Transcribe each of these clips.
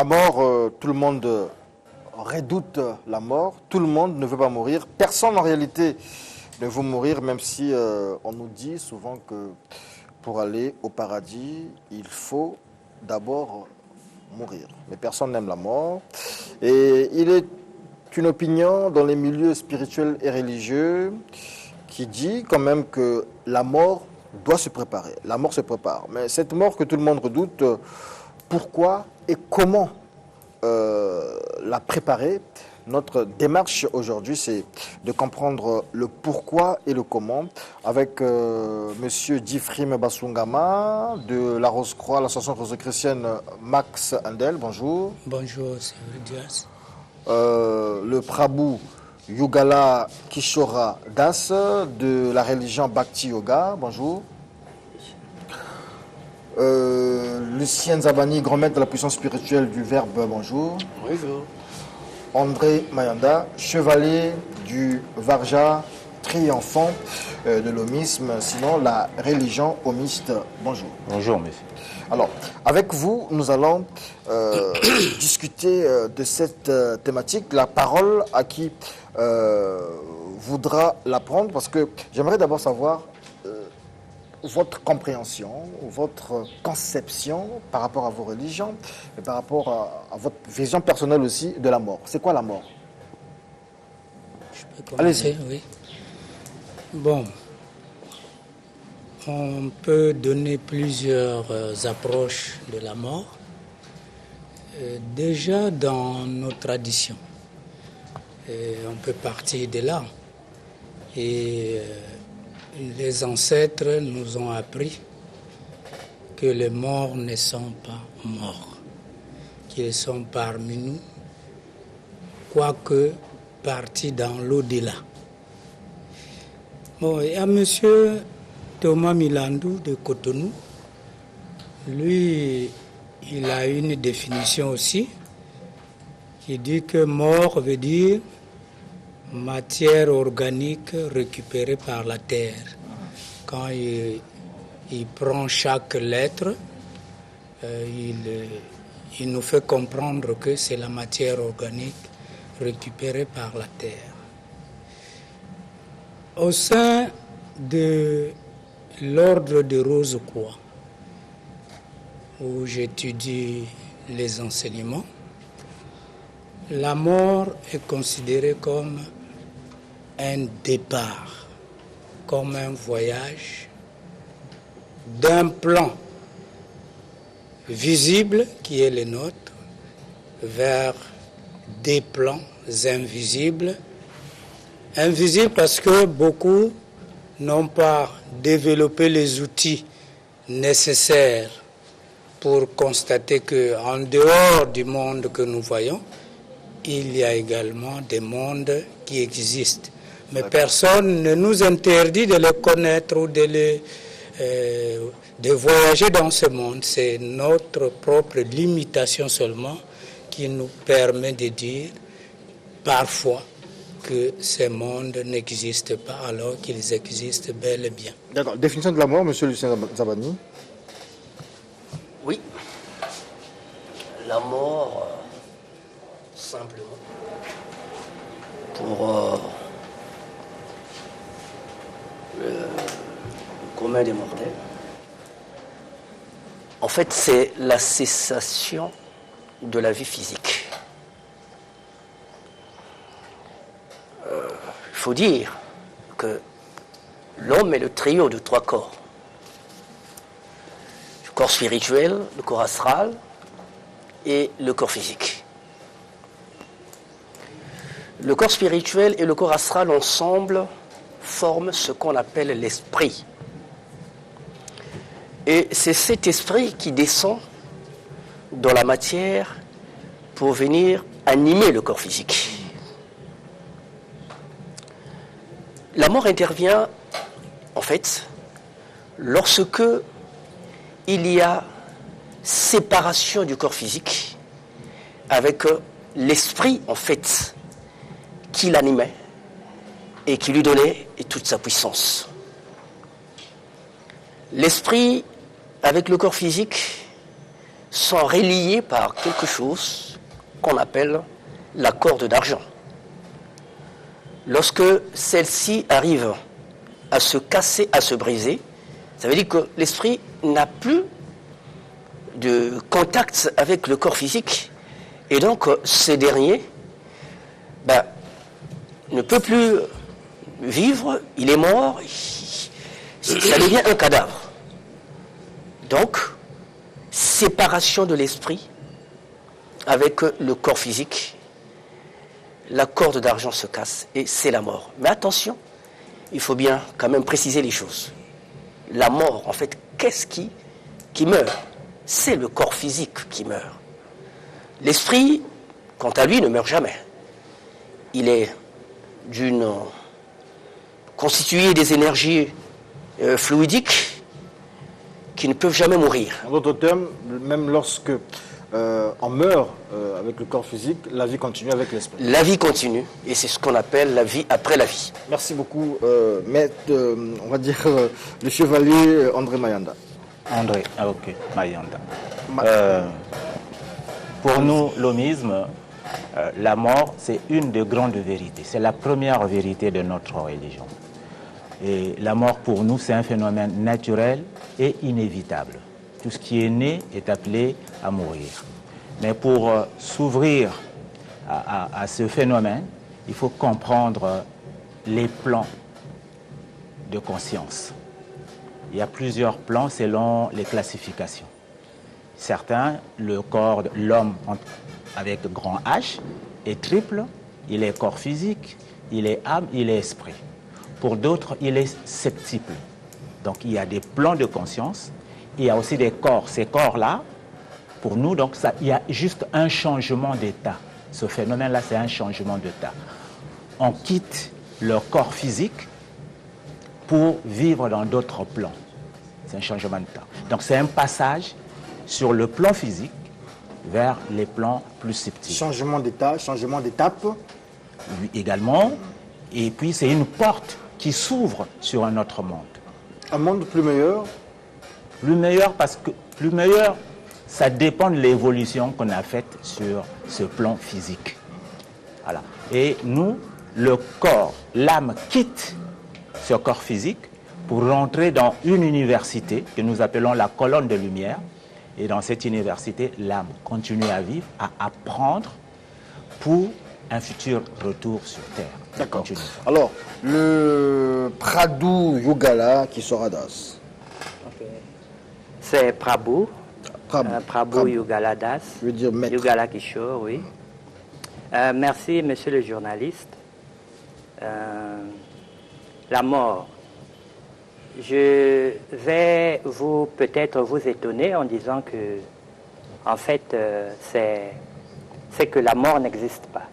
La mort, tout le monde redoute la mort. Tout le monde ne veut pas mourir. Personne en réalité ne veut mourir, même si on nous dit souvent que pour aller au paradis, il faut d'abord mourir. Mais personne n'aime la mort. Et il est une opinion dans les milieux spirituels et religieux qui dit quand même que la mort doit se préparer. La mort se prépare. Mais cette mort que tout le monde redoute, pourquoi et comment la préparer? Notre démarche aujourd'hui, c'est de comprendre le pourquoi et le comment avec Monsieur Difrim Basungama de la Rose-Croix, l'association rose-chrétienne Max Handel. Bonjour. Bonjour, c'est Dias. Le Prabhu Yugala Kishora Das de la religion Bhakti Yoga. Bonjour. Lucien Zabani, grand maître de la puissance spirituelle du Verbe. Bonjour. Bonjour. André Mayanda, chevalier du Varja, triomphant de l'homisme, sinon la religion homiste. Bonjour. Bonjour, messieurs. Alors, avec vous, nous allons discuter de cette thématique. La parole à qui voudra la prendre, parce que j'aimerais d'abord savoir votre compréhension, votre conception par rapport à vos religions et par rapport à votre vision personnelle aussi de la mort. C'est quoi la mort? Je peux commencer, Allez-y. oui. Bon, on peut donner plusieurs approches de la mort. Déjà dans nos traditions, on peut partir de là. Et les ancêtres nous ont appris que les morts ne sont pas morts, qu'ils sont parmi nous, quoique partis dans l'au-delà. Bon, il y a M. Thomas Milandou de Cotonou. Lui, il a une définition aussi qui dit que mort veut dire matière organique récupérée par la terre. Quand il prend chaque lettre, il nous fait comprendre que c'est la matière organique récupérée par la terre. Au sein de l'ordre de Rose-Croix, où j'étudie les enseignements, la mort est considérée comme un départ, comme un voyage d'un plan visible qui est le nôtre vers des plans invisibles. Invisibles parce que beaucoup n'ont pas développé les outils nécessaires pour constater qu'en dehors du monde que nous voyons, il y a également des mondes qui existent. Mais personne ne nous interdit de les connaître ou de voyager dans ce monde. C'est notre propre limitation seulement qui nous permet de dire parfois que ces mondes n'existent pas alors qu'ils existent bel et bien. D'accord. Définition de la mort, monsieur Lucien Zabani. Oui. La mort, simplement, pour le commun des mortels, en fait, c'est la cessation de la vie physique. Il faut dire que l'homme est le trio de trois corps. Le corps spirituel, le corps astral et le corps physique. Le corps spirituel et le corps astral ensemble forment ce qu'on appelle l'esprit. Et c'est cet esprit qui descend dans la matière pour venir animer le corps physique. La mort intervient, en fait, lorsque il y a séparation du corps physique avec l'esprit, en fait, qui l'animait et qui lui donnait toute sa puissance. L'esprit, avec le corps physique, sont reliés par quelque chose qu'on appelle la corde d'argent. Lorsque celle-ci arrive à se casser, à se briser, ça veut dire que l'esprit n'a plus de contact avec le corps physique. Et donc, ce dernier ne peut plus vivre, il est mort, ça devient un cadavre. Donc, séparation de l'esprit avec le corps physique, la corde d'argent se casse et c'est la mort. Mais attention, il faut bien quand même préciser les choses. La mort, en fait, qu'est-ce qui meurt? C'est le corps physique qui meurt. L'esprit, quant à lui, ne meurt jamais. Il est constitué des énergies fluidiques qui ne peuvent jamais mourir. En d'autres termes, même lorsque on meurt avec le corps physique, la vie continue avec l'esprit. La vie continue, et c'est ce qu'on appelle la vie après la vie. Merci beaucoup, maître, on va dire le chevalier André Mayanda. André, ok, Mayanda. Pour nous, l'homisme, la mort, c'est une des grandes vérités. C'est la première vérité de notre religion. Et la mort, pour nous, c'est un phénomène naturel et inévitable. Tout ce qui est né est appelé à mourir. Mais pour s'ouvrir à ce phénomène, il faut comprendre les plans de conscience. Il y a plusieurs plans selon les classifications. Certains, le corps de l'homme avec grand H est triple, il est corps physique, il est âme, il est esprit. Pour d'autres, il est septuple. Donc il y a des plans de conscience, il y a aussi des corps. Ces corps-là, pour nous, donc, il y a juste un changement d'état. Ce phénomène-là, c'est un changement d'état. On quitte le corps physique pour vivre dans d'autres plans. C'est un changement d'état. Donc c'est un passage sur le plan physique vers les plans plus subtils. Changement d'état, changement d'étape. Oui, également. Et puis c'est une porte qui s'ouvre sur un autre monde. Un monde plus meilleur. Plus meilleur parce que plus meilleur, ça dépend de l'évolution qu'on a faite sur ce plan physique. Voilà. Et nous, le corps, l'âme quitte ce corps physique pour rentrer dans une université que nous appelons la colonne de lumière. Et dans cette université, l'âme continue à vivre, à apprendre pour un futur retour sur Terre. D'accord. Alors, le Pradou Yugala qui sera Das. Okay. C'est Prabhu. Prabhu Yugala Das. Je veux dire maître. Yugala Kishore, oui. Merci, monsieur le journaliste. La mort. Je vais peut-être vous étonner en disant que, en fait, c'est que la mort n'existe pas.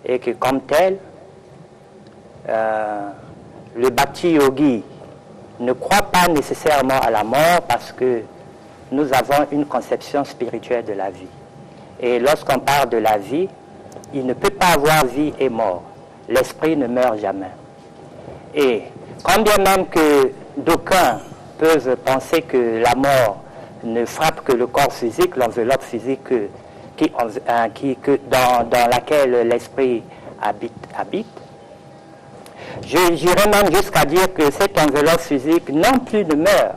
Et que comme tel, le Bhakti Yogi ne croit pas nécessairement à la mort parce que nous avons une conception spirituelle de la vie. Et lorsqu'on parle de la vie, il ne peut pas avoir vie et mort. L'esprit ne meurt jamais. Et quand bien même que d'aucuns peuvent penser que la mort ne frappe que le corps physique, l'enveloppe physique dans laquelle l'esprit habite, j'irais même jusqu'à dire que cette enveloppe physique non plus ne meurt.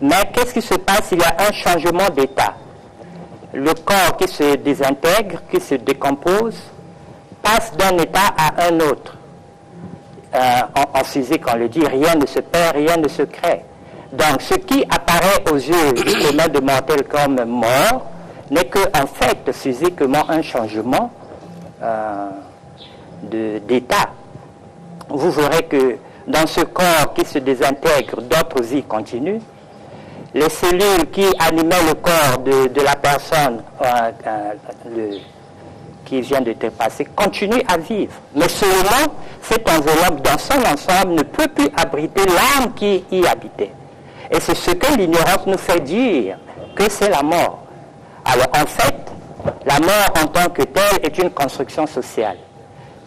Mais qu'est-ce qui se passe? Il y a un changement d'état. Le corps qui se désintègre, qui se décompose, passe d'un état à un autre. En physique, on le dit, rien ne se perd, rien ne se crée. Donc, ce qui apparaît aux yeux communs de mortels comme mort n'est que, en fait, physiquement, un changement d'état. Vous verrez que dans ce corps qui se désintègre, d'autres vies continuent. Les cellules qui animaient le corps de la personne qui vient de trépasser continuent à vivre. Mais seulement, cette enveloppe dans son ensemble ne peut plus abriter l'âme qui y habitait. Et c'est ce que l'ignorance nous fait dire, que c'est la mort. Alors en fait, la mort en tant que telle est une construction sociale.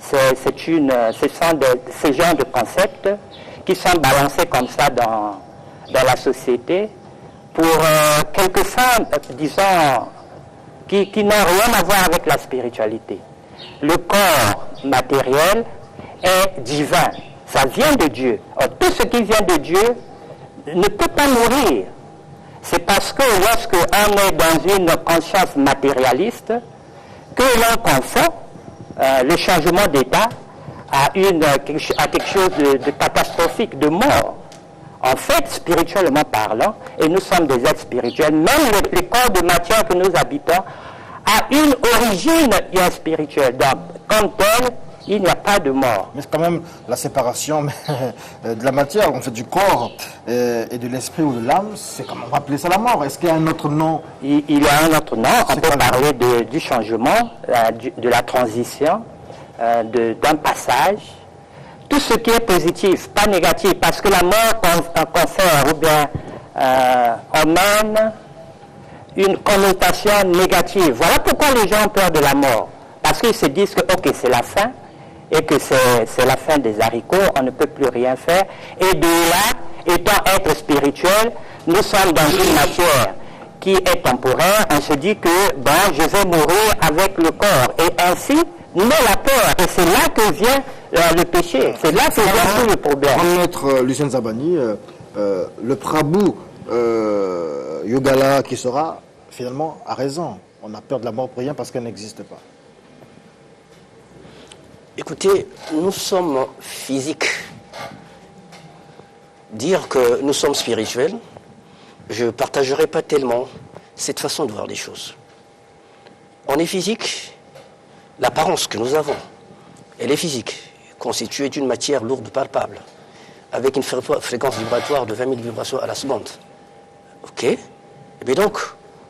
Ce sont ces genres de concepts qui sont balancés comme ça dans la société pour quelques femmes, disons, qui n'ont rien à voir avec la spiritualité. Le corps matériel est divin, ça vient de Dieu. Or, tout ce qui vient de Dieu ne peut pas mourir. C'est parce que lorsque on est dans une conscience matérialiste que l'on confond le changement d'état à quelque chose de catastrophique, de mort. En fait, spirituellement parlant, et nous sommes des êtres spirituels, même le corps de matière que nous habitons a une origine spirituelle. Donc, comme tel, il n'y a pas de mort. Mais c'est quand même la séparation de la matière, en fait, du corps et de l'esprit ou de l'âme, c'est comment on va appeler ça la mort. Est-ce qu'il y a un autre nom? Il y a un autre nom, on peut parler du changement, de la transition, d'un passage. Tout ce qui est positif, pas négatif, parce que la mort confère ou bien emmène une connotation négative. Voilà pourquoi les gens ont peur de la mort. Parce qu'ils se disent que ok, c'est la fin, et que c'est la fin des haricots, on ne peut plus rien faire. Et de là, étant être spirituel, nous sommes dans une matière qui est temporaire. On se dit que bon, je vais mourir avec le corps. Et ainsi, naît la peur. Et c'est là que vient le péché. C'est là que vient tout le problème. Maître Lucien Zabani, le Prabhu Yogala qui sera, finalement, a raison. On a peur de la mort pour rien parce qu'elle n'existe pas. Écoutez, nous sommes physiques. Dire que nous sommes spirituels, je ne partagerai pas tellement cette façon de voir les choses. On est physique, l'apparence que nous avons, elle est physique, constituée d'une matière lourde, palpable, avec une fréquence vibratoire de 20 000 vibrations à la seconde. Ok? Et bien donc,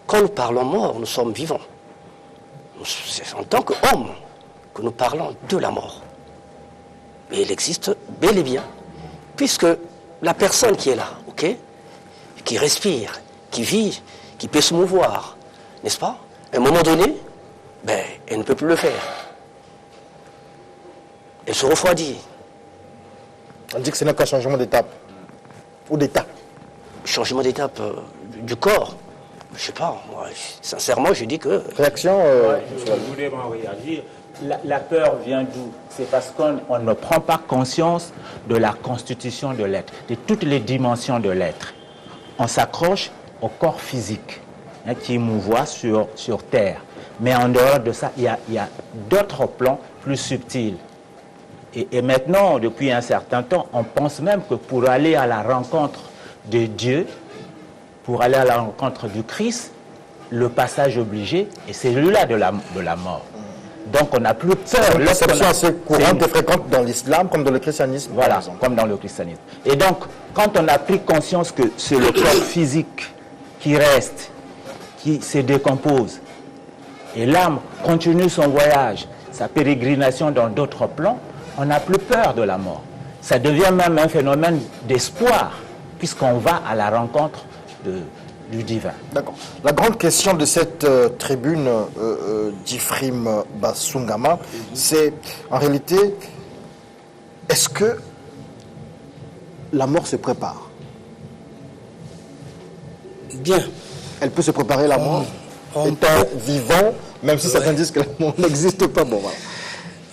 quand nous parlons mort, nous sommes vivants. C'est en tant qu'hommes que nous parlons de la mort. Mais il existe bel et bien, puisque la personne qui est là, ok, qui respire, qui vit, qui peut se mouvoir, n'est-ce pas? À un moment donné, ben, elle ne peut plus le faire. Elle se refroidit. On dit que ce n'est qu'un changement d'étape ou d'état. Changement d'étape du corps. Je ne sais pas, moi, sincèrement, je dis que... Réaction Je voulais réagir. La peur vient d'où? C'est parce qu'on ne prend pas conscience de la constitution de l'être, de toutes les dimensions de l'être. On s'accroche au corps physique qui mouvoie sur Terre. Mais en dehors de ça, il y a d'autres plans plus subtils. Et maintenant, depuis un certain temps, on pense même que pour aller à la rencontre de Dieu, pour aller à la rencontre du Christ, le passage obligé est celui-là de la mort. Donc on n'a plus peur. C'est une conception assez courante et fréquente dans l'islam comme dans le christianisme. Voilà, comme dans le christianisme. Et donc, quand on a pris conscience que c'est le corps physique qui reste, qui se décompose, et l'âme continue son voyage, sa pérégrination dans d'autres plans, on n'a plus peur de la mort. Ça devient même un phénomène d'espoir, puisqu'on va à la rencontre du divin. D'accord. La grande question de cette tribune d'Ifrim Basungama, c'est en réalité, est-ce que la mort se prépare? Bien. Elle peut se préparer, la mort, étant vivant, même si certains disent que la mort n'existe pas. Bon, voilà.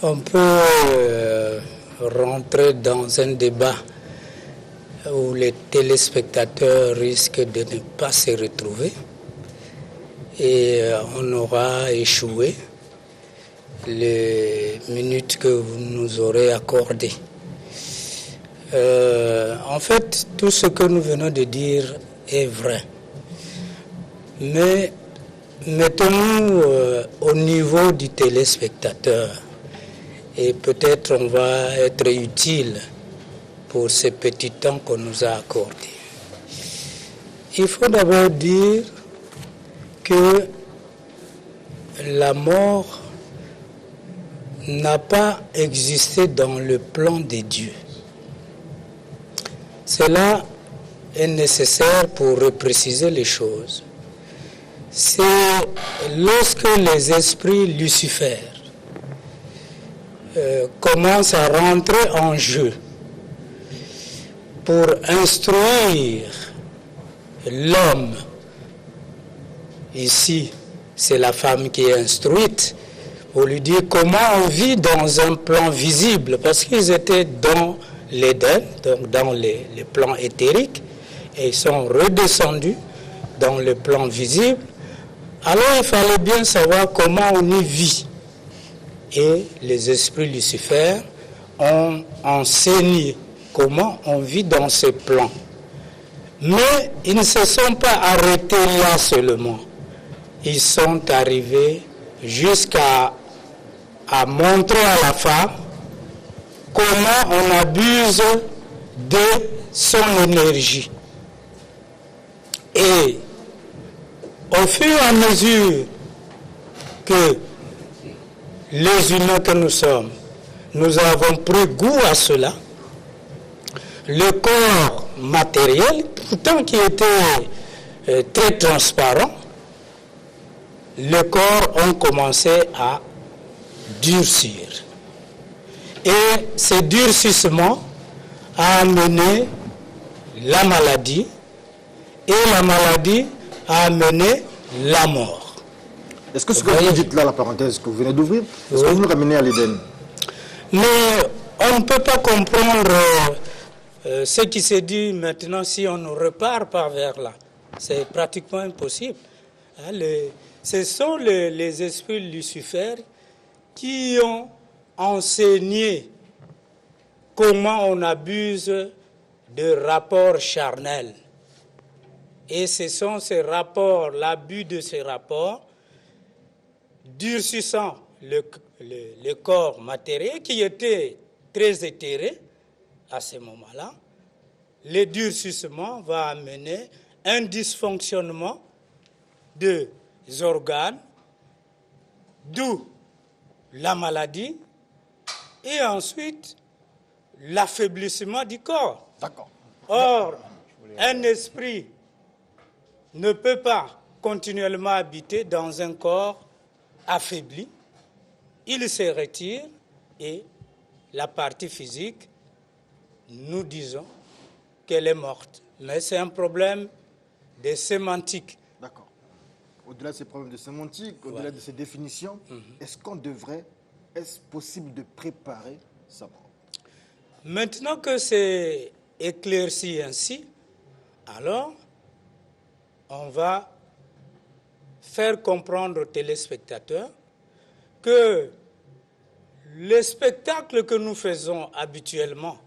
On peut rentrer dans un débat où les téléspectateurs risquent de ne pas se retrouver et on aura échoué les minutes que vous nous aurez accordées. En fait, tout ce que nous venons de dire est vrai. Mais mettons-nous au niveau du téléspectateur et peut-être on va être utile pour ce petit temps qu'on nous a accordé. Il faut d'abord dire que la mort n'a pas existé dans le plan de Dieu. Cela est nécessaire pour repréciser les choses. C'est lorsque les esprits lucifères commencent à rentrer en jeu pour instruire l'homme, ici, c'est la femme qui est instruite, pour lui dire comment on vit dans un plan visible, parce qu'ils étaient dans l'Éden, donc dans les plans éthériques, et ils sont redescendus dans le plan visible. Alors il fallait bien savoir comment on y vit. Et les esprits Lucifer ont enseigné comment on vit dans ces plans. Mais ils ne se sont pas arrêtés là seulement. Ils sont arrivés jusqu'à montrer à la femme comment on abuse de son énergie. Et au fur et à mesure que les humains que nous sommes, nous avons pris goût à cela, le corps matériel, pourtant qui était très transparent, le corps a commencé à durcir. Et ce durcissement a amené la maladie, et la maladie a amené la mort. Est-ce que ce que vous dites là, la parenthèse que vous venez d'ouvrir, est-ce que vous nous ramenez à l'Éden? Mais on ne peut pas comprendre ce qui se dit maintenant si on ne repart pas vers là. C'est pratiquement impossible. Hein, ce sont les esprits Lucifer qui ont enseigné comment on abuse de rapports charnels. Et ce sont ces rapports, l'abus de ces rapports, durcissant le corps matériel qui était très éthéré à ce moment-là. Le durcissement va amener un dysfonctionnement des organes, d'où la maladie, et ensuite l'affaiblissement du corps. D'accord. Or, un esprit ne peut pas continuellement habiter dans un corps affaibli. Il se retire et la partie physique, nous disons qu'elle est morte. Mais c'est un problème de sémantique. D'accord. Au-delà de ces problèmes de sémantique, au-delà de ces définitions, est-ce possible de préparer sa mort? Maintenant que c'est éclairci ainsi, alors on va faire comprendre aux téléspectateurs que le spectacle que nous faisons habituellement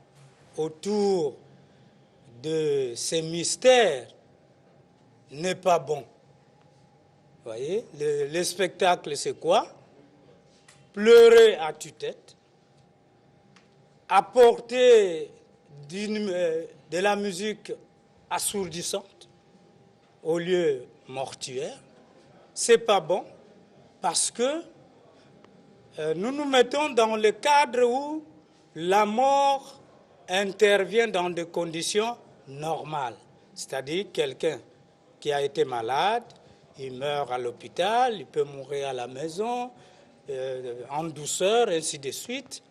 autour de ces mystères n'est pas bon. Vous voyez, le spectacle, c'est quoi? Pleurer à tue-tête, apporter de la musique assourdissante au lieu mortuaire. C'est pas bon parce que nous nous mettons dans le cadre où la mort intervient dans des conditions normales. C'est-à-dire quelqu'un qui a été malade, il meurt à l'hôpital, il peut mourir à la maison, en douceur, ainsi de suite.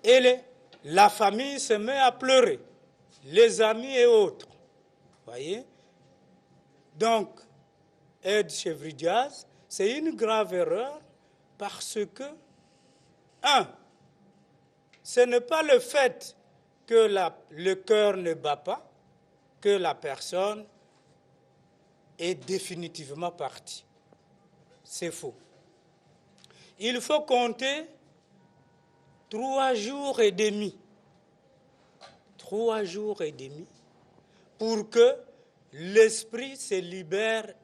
Et la famille se met à pleurer, les amis et autres. Voyez? Donc, Ed Chevridiaz, c'est une grave erreur parce que, ce n'est pas le fait que le cœur ne bat pas, que la personne est définitivement partie. C'est faux. Il faut compter 3 jours et demi. 3 jours et demi pour que l'esprit se libère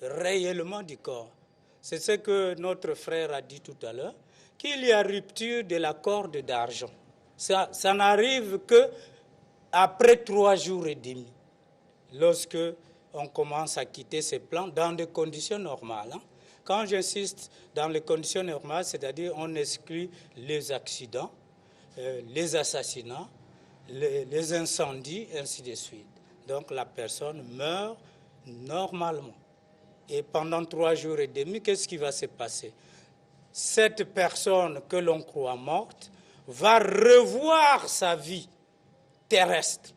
réellement du corps. C'est ce que notre frère a dit tout à l'heure, qu'il y a rupture de la corde d'argent. Ça n'arrive qu'après 3 jours et demi, lorsque on commence à quitter ces plans dans des conditions normales. Quand j'insiste dans les conditions normales, c'est-à-dire on exclut les accidents, les assassinats, les incendies, ainsi de suite. Donc la personne meurt normalement. Et pendant 3 jours et demi, qu'est-ce qui va se passer? Cette personne que l'on croit morte va revoir sa vie terrestre.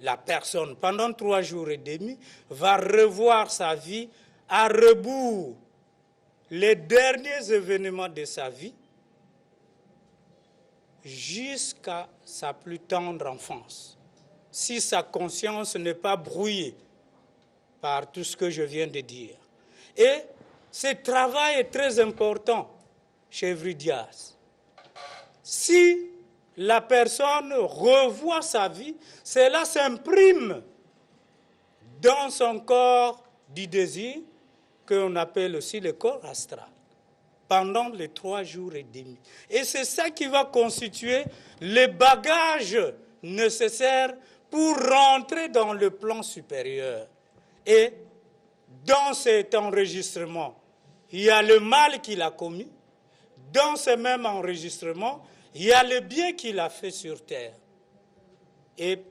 la personne, pendant 3 jours et demi, va revoir sa vie à rebours, les derniers événements de sa vie, jusqu'à sa plus tendre enfance, si sa conscience n'est pas brouillée par tout ce que je viens de dire. Et ce travail est très important chez Evry-Diaz. Si la personne revoit sa vie, cela s'imprime dans son corps du désir, qu'on appelle aussi le corps astral, pendant les 3 jours et demi. Et c'est ça qui va constituer les bagages nécessaires pour rentrer dans le plan supérieur. Et dans cet enregistrement, il y a le mal qu'il a commis. Dans ce même enregistrement, il y a le bien qu'il a fait sur terre. Et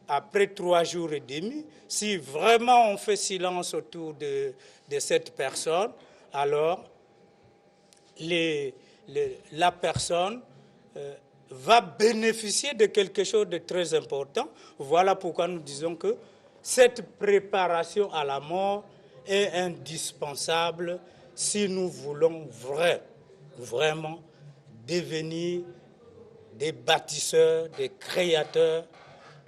après 3 jours et demi, si vraiment on fait silence autour de cette personne, alors la personne va bénéficier de quelque chose de très important. Voilà pourquoi nous disons que cette préparation à la mort est indispensable si nous voulons vraiment devenir des bâtisseurs, des créateurs.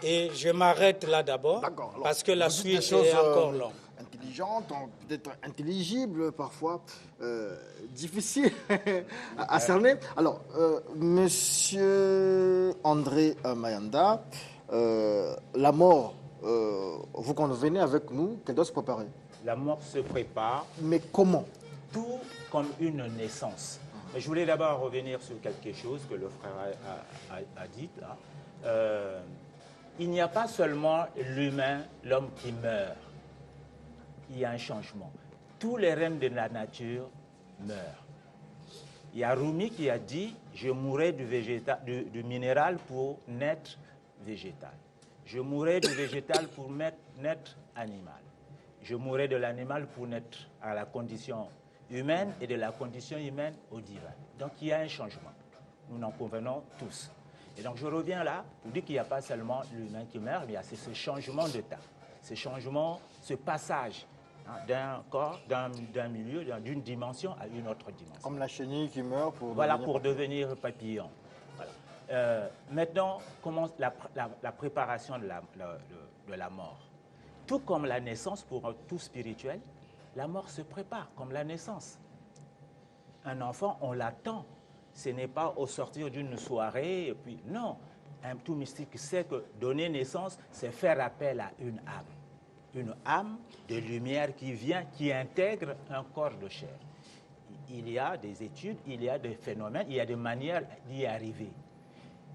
Et je m'arrête là d'abord, parce que la suite est encore longue. Intelligentes, peut-être intelligibles parfois, difficiles à cerner. Alors, Monsieur André Mayanda, la mort, vous convenez avec nous qu'elle doit se préparer? La mort se prépare. Mais comment? Tout comme une naissance. Mais je voulais d'abord revenir sur quelque chose que le frère a dit là. Il n'y a pas seulement l'humain, l'homme qui meurt. Il y a un changement. Tous les règnes de la nature meurent. Il y a Rumi qui a dit « Je mourrai du minéral pour naître végétal. Je mourrai du végétal pour naître animal. Je mourrai de l'animal pour naître à la condition humaine et de la condition humaine au divin. » Donc il y a un changement. Nous n'en convenons tous. Et donc je reviens là pour dire qu'il n'y a pas seulement l'humain qui meurt, mais c'est ce changement d'état, ce changement, ce passage d'un corps, d'un milieu, d'une dimension à une autre dimension. Comme la chenille qui meurt pour devenir papillon. Voilà. Maintenant, comment la préparation de la mort. Tout comme la naissance pour tout spirituel, la mort se prépare comme la naissance. Un enfant, on l'attend. Ce n'est pas au sortir d'une soirée, et puis non. Un tout mystique sait que donner naissance, c'est faire appel à une âme. Une âme de lumière qui vient, qui intègre un corps de chair. Il y a des études, il y a des phénomènes, il y a des manières d'y arriver.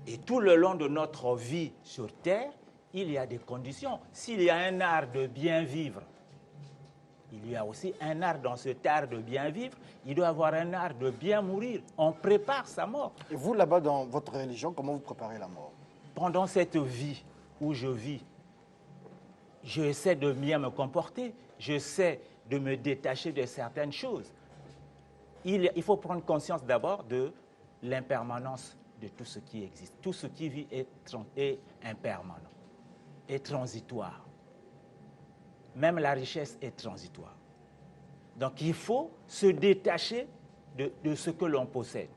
Et tout le long de notre vie sur Terre, il y a des conditions. S'il y a un art de bien vivre, il y a aussi un art dans cet art de bien vivre, il doit avoir un art de bien mourir. On prépare sa mort. Et vous, là-bas, dans votre religion, comment vous préparez la mort? Pendant cette vie où je vis, j'essaie de bien me comporter, j'essaie de me détacher de certaines choses. Il faut prendre conscience d'abord de l'impermanence de tout ce qui existe. Tout ce qui vit est impermanent, est transitoire. Même la richesse est transitoire. Donc il faut se détacher de ce que l'on possède,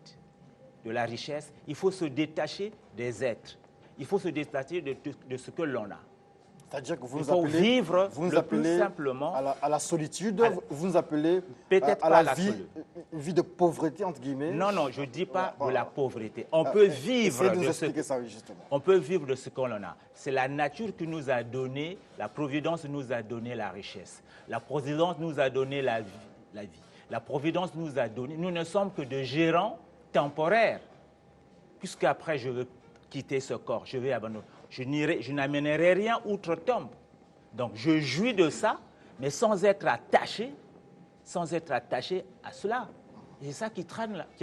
de la richesse. Il faut se détacher des êtres. Il faut se détacher de ce que l'on a. C'est-à-dire que vous il nous faut appelez, vivre vous nous le appelez plus simplement à la solitude, vous nous appelez peut-être à pas la la vie, solitude. une vie de pauvreté, entre guillemets. Non, non, je ne dis pas Voilà. de la pauvreté. On peut vivre Essayez de nous de ce expliquer ça, oui, justement. On peut vivre de ce qu'on a. C'est la nature qui nous a donné, la providence nous a donné la richesse. La providence nous a donné la vie. La providence nous a donné. Nous ne sommes que de gérants temporaires. Puisqu'après, je veux quitter ce corps, je vais abandonner. Je n'amènerai rien outre tombe. Donc, je jouis de ça, mais sans être attaché à cela. Et c'est ça qui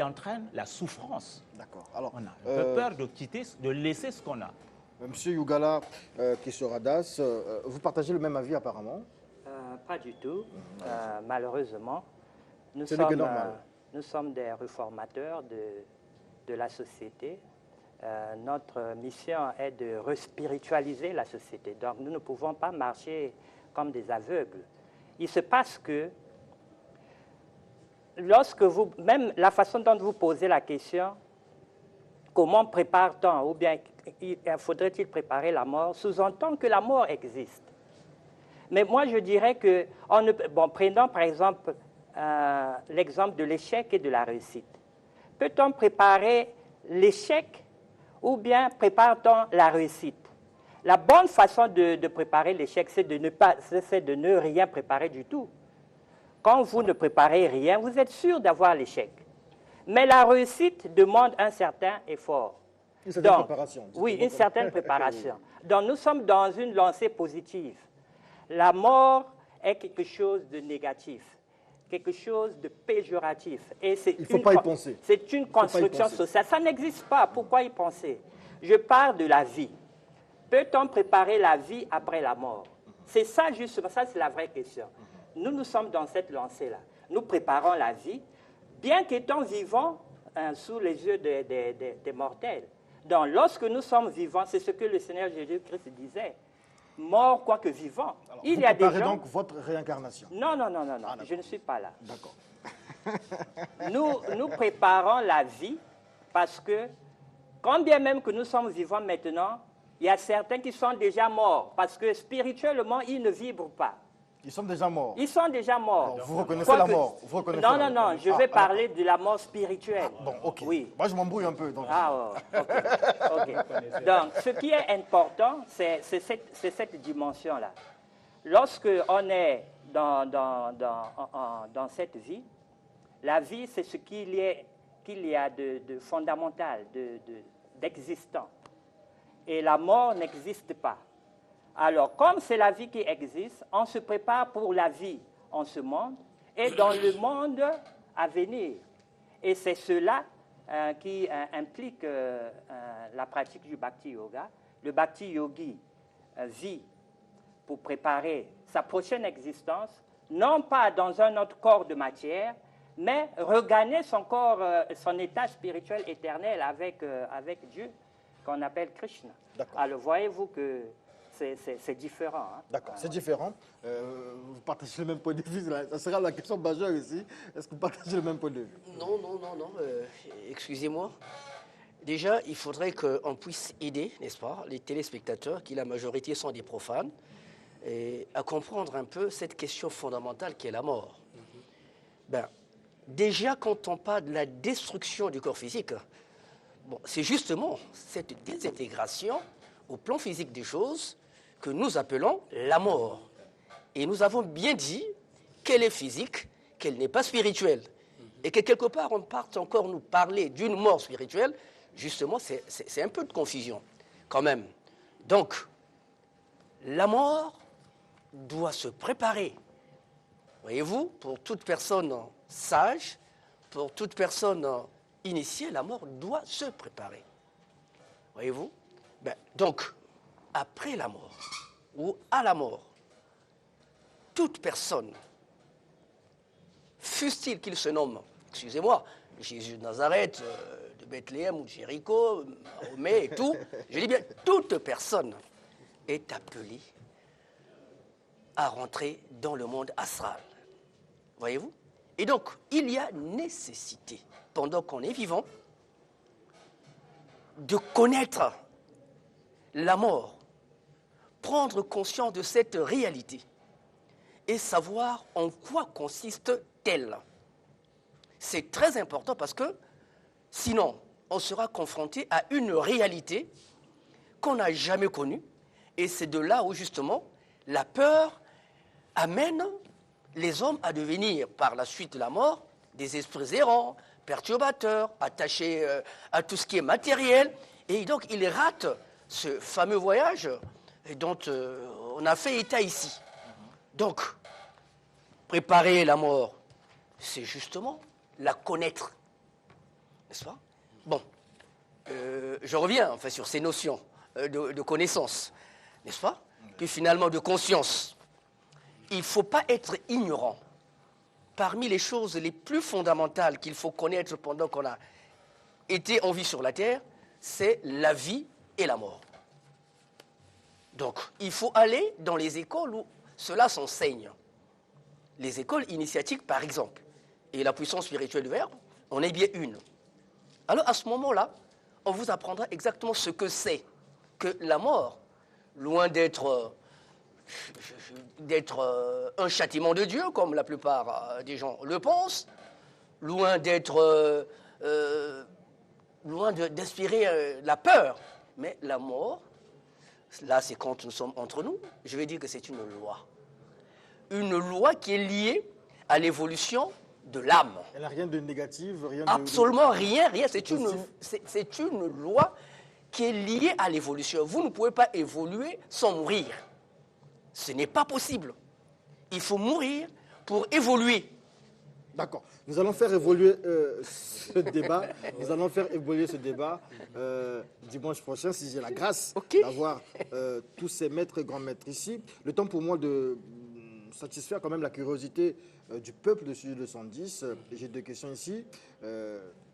entraîne la souffrance. D'accord. Alors, On a un peu peur de quitter, de laisser ce qu'on a. Monsieur Yugala Kishoradas, vous partagez le même avis apparemment? Pas du tout. Malheureusement, Ce n'est que normal. nous sommes des réformateurs de la société. notre mission est de respiritualiser la société. Donc nous ne pouvons pas marcher comme des aveugles. Il se passe que lorsque vous, même la façon dont vous posez la question, comment prépare-t-on, ou bien faudrait-il préparer la mort, sous-entend que la mort existe. Mais moi je dirais que, prenons par exemple l'exemple de l'échec et de la réussite. Peut-on préparer l'échec ou bien prépare-t-on la réussite? La bonne façon de préparer l'échec, c'est de ne rien préparer du tout. Quand vous ne préparez rien, vous êtes sûr d'avoir l'échec. Mais la réussite demande un certain effort. Une certaine préparation. Oui, une certaine préparation. Donc nous sommes dans une lancée positive. La mort est quelque chose de négatif, quelque chose de péjoratif. Et il ne faut pas y penser. C'est une construction sociale. Ça n'existe pas. Pourquoi y penser? Je parle de la vie. Peut-on préparer la vie après la mort? C'est ça justement, ça c'est la vraie question. Nous sommes dans cette lancée-là. Nous préparons la vie, bien qu'étant vivants sous les yeux des mortels. Donc lorsque nous sommes vivants, c'est ce que le Seigneur Jésus-Christ disait. Mort quoique vivant. Alors, il vous y a des gens... donc votre réincarnation. Non, je ne suis pas là. D'accord. Nous préparons la vie parce que, quand bien même que nous sommes vivants maintenant, il y a certains qui sont déjà morts parce que spirituellement, ils ne vibrent pas. Ils sont déjà morts. Ils sont déjà morts. Alors, vous reconnaissez la mort. Vous reconnaissez non, je vais parler de la mort spirituelle. Bon, ok. Oui. Moi, je m'embrouille un peu. Donc... ok. Donc, ce qui est important, c'est cette dimension-là. Lorsque on est dans cette vie, la vie, c'est ce qu'il y a de fondamental, d'existant. Et la mort n'existe pas. Alors, comme c'est la vie qui existe, on se prépare pour la vie en ce monde et dans le monde à venir. Et c'est cela qui implique la pratique du Bhakti Yoga. Le Bhakti Yogi vit pour préparer sa prochaine existence, non pas dans un autre corps de matière, mais regagner son corps, son état spirituel éternel avec Dieu, qu'on appelle Krishna. Alors, voyez-vous que c'est différent. Hein? D'accord, c'est différent. Vous partagez le même point de vue. Ça sera la question majeure ici. Est-ce que vous partagez le même point de vue? Non. Excusez-moi. Déjà, il faudrait qu'on puisse aider, n'est-ce pas, les téléspectateurs, qui la majorité sont des profanes, à comprendre un peu cette question fondamentale qui est la mort. Déjà, quand on parle de la destruction du corps physique, c'est justement cette désintégration au plan physique des choses que nous appelons la mort. Et nous avons bien dit qu'elle est physique, qu'elle n'est pas spirituelle. Et que quelque part, on part encore nous parler d'une mort spirituelle, justement, c'est un peu de confusion, quand même. Donc, la mort doit se préparer. Voyez-vous, pour toute personne sage, pour toute personne initiée, la mort doit se préparer. Voyez-vous? Donc, après la mort, ou à la mort, toute personne, fût-il qu'il se nomme, excusez-moi, Jésus de Nazareth, de Bethléem ou de Jéricho, Mahomet et tout, je dis bien, toute personne est appelée à rentrer dans le monde astral. Voyez-vous? Et donc, il y a nécessité, pendant qu'on est vivant, de connaître la mort, prendre conscience de cette réalité et savoir en quoi consiste-t-elle. C'est très important parce que sinon, on sera confronté à une réalité qu'on n'a jamais connue et c'est de là où justement la peur amène les hommes à devenir par la suite de la mort des esprits errants, perturbateurs, attachés à tout ce qui est matériel et donc ils ratent ce fameux voyage dont on a fait état ici. Donc, préparer la mort, c'est justement la connaître. N'est-ce pas? Bon, je reviens enfin sur ces notions de connaissance, n'est-ce pas? Puis finalement de conscience. Il ne faut pas être ignorant. Parmi les choses les plus fondamentales qu'il faut connaître pendant qu'on a été en vie sur la terre, c'est la vie et la mort. Donc, il faut aller dans les écoles où cela s'enseigne. Les écoles initiatiques, par exemple, et la puissance spirituelle du Verbe, on est bien une. Alors, à ce moment-là, on vous apprendra exactement ce que c'est que la mort, loin d'être un châtiment de Dieu, comme la plupart des gens le pensent, loin d'inspirer la peur. Mais la mort, là, c'est quand nous sommes entre nous, je vais dire que c'est une loi. Une loi qui est liée à l'évolution de l'âme. Elle n'a rien de négatif, rien de... Absolument rien. C'est une loi qui est liée à l'évolution. Vous ne pouvez pas évoluer sans mourir. Ce n'est pas possible. Il faut mourir pour évoluer. D'accord. Nous allons faire évoluer ce débat. Nous allons faire évoluer ce débat dimanche prochain, si j'ai la grâce d'avoir tous ces maîtres et grands maîtres ici. Le temps pour moi de satisfaire quand même la curiosité du peuple de Studio 210. J'ai deux questions ici.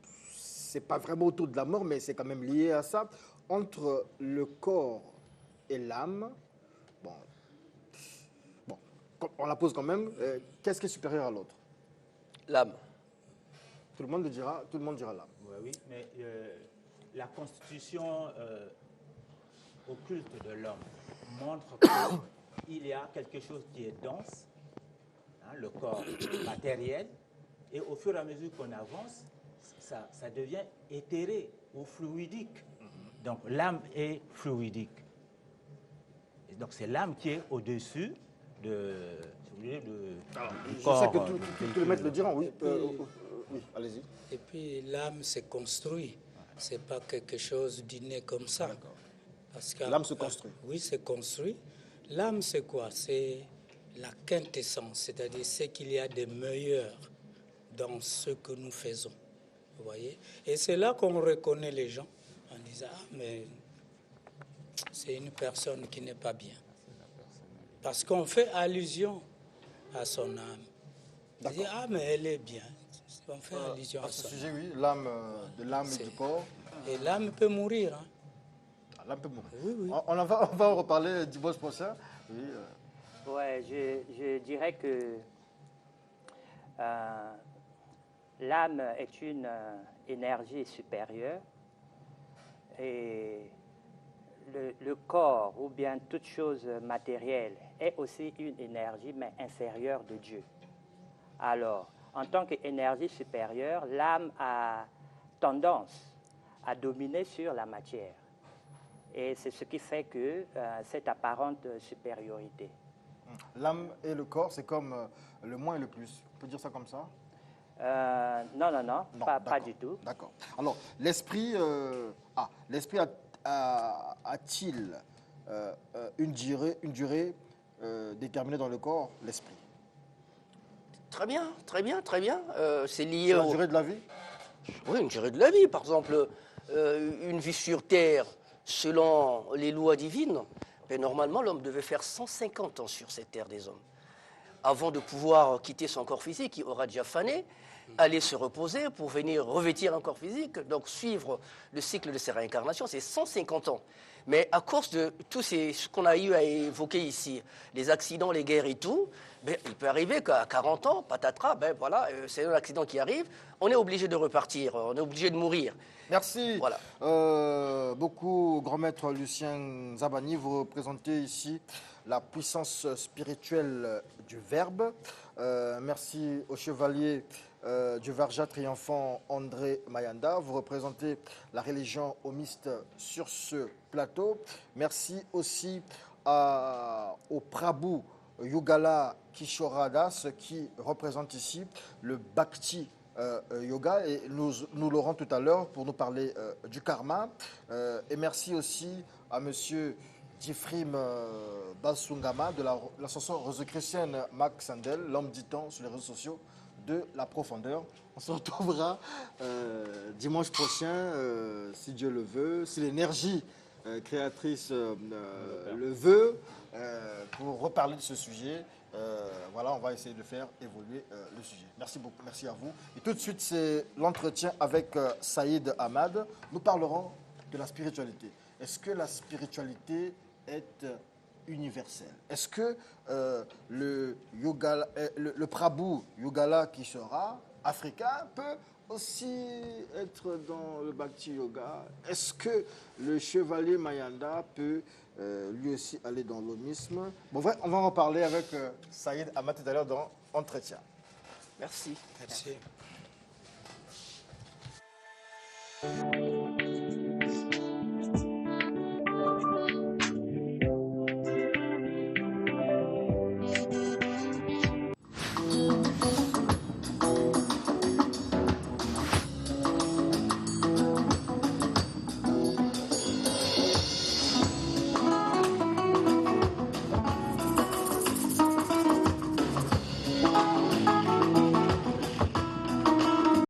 C'est pas vraiment autour de la mort, mais c'est quand même lié à ça. Entre le corps et l'âme, bon, on la pose quand même. Qu'est-ce qui est supérieur à l'autre? L'âme. Tout le monde dira l'âme. Oui, mais la constitution occulte de l'homme montre qu'il y a quelque chose qui est dense, hein, le corps matériel, et au fur et à mesure qu'on avance, ça devient éthéré ou fluidique. Donc l'âme est fluidique. Et donc c'est l'âme qui est au-dessus du corps. Je sais que tous les maîtres le diront, oui. Oui, allez-y. Et puis l'âme se construit. C'est pas quelque chose d'inné comme ça. L'âme se construit. Oui, c'est construit. L'âme, c'est quoi? C'est la quintessence, c'est-à-dire ce qu'il y a de meilleur dans ce que nous faisons. Vous voyez? Et c'est là qu'on reconnaît les gens en disant « Ah, mais c'est une personne qui n'est pas bien. » Parce qu'on fait allusion à son âme. On dit « Ah, mais elle est bien. » On fait allusion à son âme. sujet, oui, l'âme et du corps. Et l'âme peut mourir. Hein. L'âme peut mourir. Oui, oui. On va en reparler dimanche prochain. Oui, Ouais, je dirais que l'âme est une énergie supérieure et le corps ou bien toute chose matérielle est aussi une énergie mais inférieure de Dieu. Alors, en tant qu'énergie supérieure, l'âme a tendance à dominer sur la matière. Et c'est ce qui fait que cette apparente supériorité. L'âme et le corps, c'est comme le moins et le plus. On peut dire ça comme ça? Non, pas du tout. D'accord. Alors, l'esprit a-t-il une durée déterminée dans le corps, l'esprit? Très bien. C'est lié La durée de la vie? Oui, une durée de la vie. Par exemple, une vie sur Terre, selon les lois divines, ben, normalement, l'homme devait faire 150 ans sur cette terre des hommes. Avant de pouvoir quitter son corps physique, qui aura déjà fané, aller se reposer pour venir revêtir un corps physique, donc suivre le cycle de ses réincarnations, c'est 150 ans. Mais à cause de tout ce qu'on a eu à évoquer ici, les accidents, les guerres et tout, ben, il peut arriver qu'à 40 ans, patatras, ben voilà, c'est un accident qui arrive, on est obligé de repartir, on est obligé de mourir. Merci. Voilà. Beaucoup, grand maître Lucien Zabani, vous représentez ici la puissance spirituelle du Verbe. Merci au chevalier du Varja triomphant André Mayanda. Vous représentez la religion homiste sur ce plateau. Merci aussi au Prabhu Yugala Kishoradas qui représente ici le Bhakti Yoga et nous l'aurons tout à l'heure pour nous parler du karma. Et merci aussi à monsieur Difrim Basungama de l'association rose-chrétienne Max Sandel, l'homme dit temps sur les réseaux sociaux de la profondeur. On se retrouvera dimanche prochain, si Dieu le veut, si l'énergie créatrice le veut, pour reparler de ce sujet. Voilà, on va essayer de faire évoluer le sujet. Merci beaucoup, merci à vous. Et tout de suite, c'est l'entretien avec Saïd Ahmad. Nous parlerons de la spiritualité. Est-ce que la spiritualité est universelle? Est-ce que le Prabhu Yogala qui sera africain peut aussi être dans le Bhakti Yoga? Est-ce que le chevalier Mayanda peut lui aussi aller dans l'omisme? Bon, on va en parler avec Saïd Ahmad tout à l'heure dans Entretien. Merci. Merci.